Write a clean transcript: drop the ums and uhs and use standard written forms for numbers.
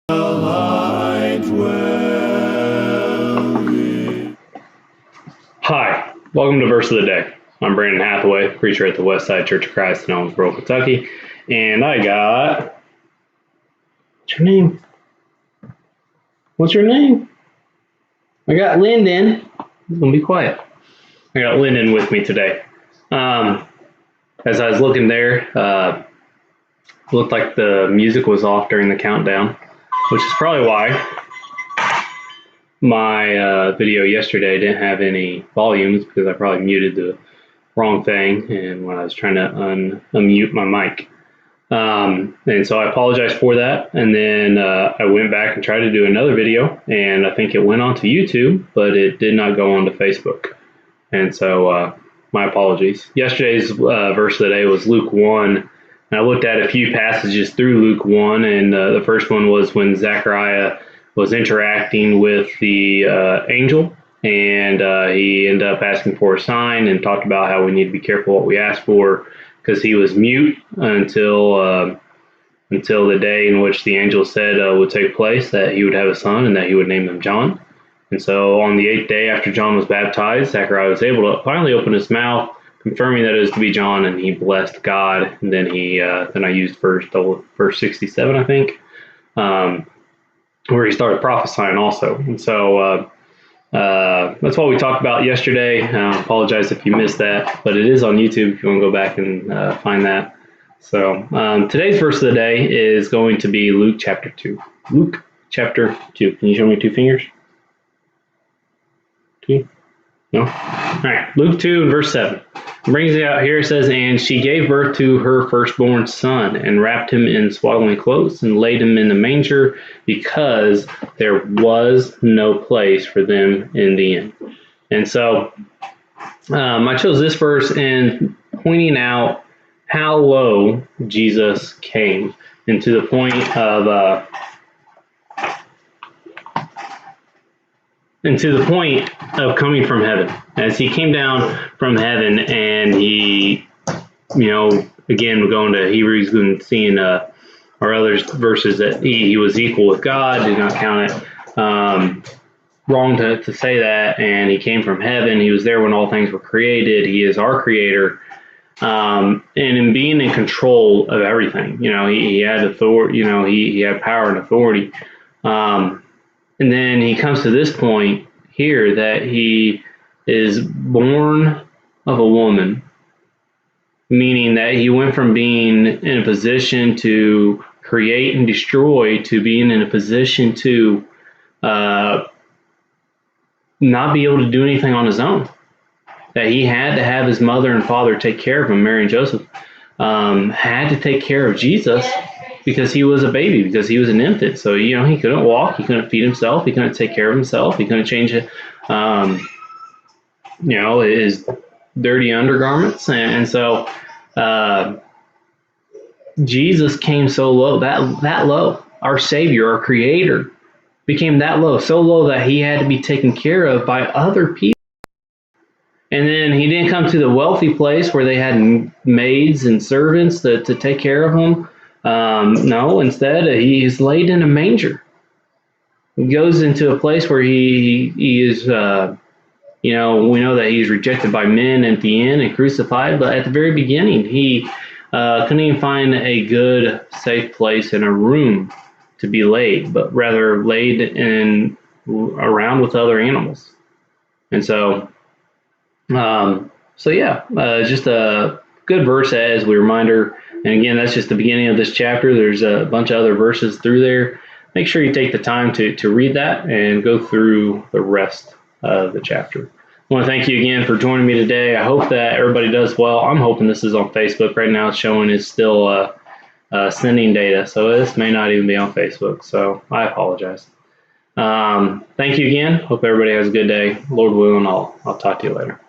Hi, welcome to Verse of the Day. I'm Brandon Hathaway, preacher at the Westside Church of Christ in Owensboro, Kentucky, and I got... What's your name? What's your name? I got Lyndon. He's going to be quiet. I got Lyndon with me today. As I was looking there, looked like the music was off during the countdown, which is probably why my video yesterday didn't have any volumes, because I probably muted the wrong thing and when I was trying to unmute my mic. And so I apologize for that. And then I went back and tried to do another video, and I think it went onto YouTube, but it did not go onto Facebook. And so my apologies. Yesterday's verse of the day was Luke 1. And I looked at a few passages through Luke 1, and the first one was when Zechariah was interacting with the angel, and he ended up asking for a sign and talked about how we need to be careful what we ask for, because he was mute until the day in which the angel said would take place, that he would have a son and that he would name him John. And so on the 8th day after John was baptized, Zechariah was able to finally open his mouth, confirming that it was to be John, and he blessed God. And then then I used verse 67, I think, where he started prophesying also. And so that's what we talked about yesterday. I apologize if you missed that, but it is on YouTube if you want to go back and find that. So today's verse of the day is going to be Luke chapter 2. Luke chapter 2. Can you show me two fingers? Two? No? All right. Luke 2 and verse 7. It brings it out here. It says, "And she gave birth to her firstborn son, and wrapped him in swaddling clothes, and laid him in the manger, because there was no place for them in the inn." And so I chose this verse in pointing out how low Jesus came, and to the point of coming from heaven. As he came down from heaven, and he, again, we're going to Hebrews and seeing or other verses that he was equal with God, did not count it wrong to say that, and he came from heaven. He was there when all things were created. He is our creator. And in being in control of everything, he had authority, he had power and authority. And then he comes to this point here that he is born of a woman, meaning that he went from being in a position to create and destroy to being in a position to not be able to do anything on his own. That he had to have his mother and father take care of him. Mary and Joseph had to take care of Jesus, because he was a baby, because he was an infant. So, he couldn't walk, he couldn't feed himself, he couldn't take care of himself, he couldn't change it, his dirty undergarments. And so Jesus came so low, that low. Our Savior, our Creator, became that low, so low that he had to be taken care of by other people. And then he didn't come to the wealthy place where they had maids and servants to take care of him. No, instead he is laid in a manger. He goes into a place where he is, we know that he's rejected by men at the end and crucified, but at the very beginning, he couldn't even find a good, safe place in a room to be laid, but rather laid around with other animals. And so, just a good verse as a reminder. And again, that's just the beginning of this chapter. There's a bunch of other verses through there. Make sure you take the time to read that and go through the rest of the chapter. I want to thank you again for joining me today. I hope that everybody does well. I'm hoping this is on Facebook. Right now it's showing it's still sending data, so this may not even be on Facebook. So I apologize. Thank you again. Hope everybody has a good day. Lord willing, I'll talk to you later.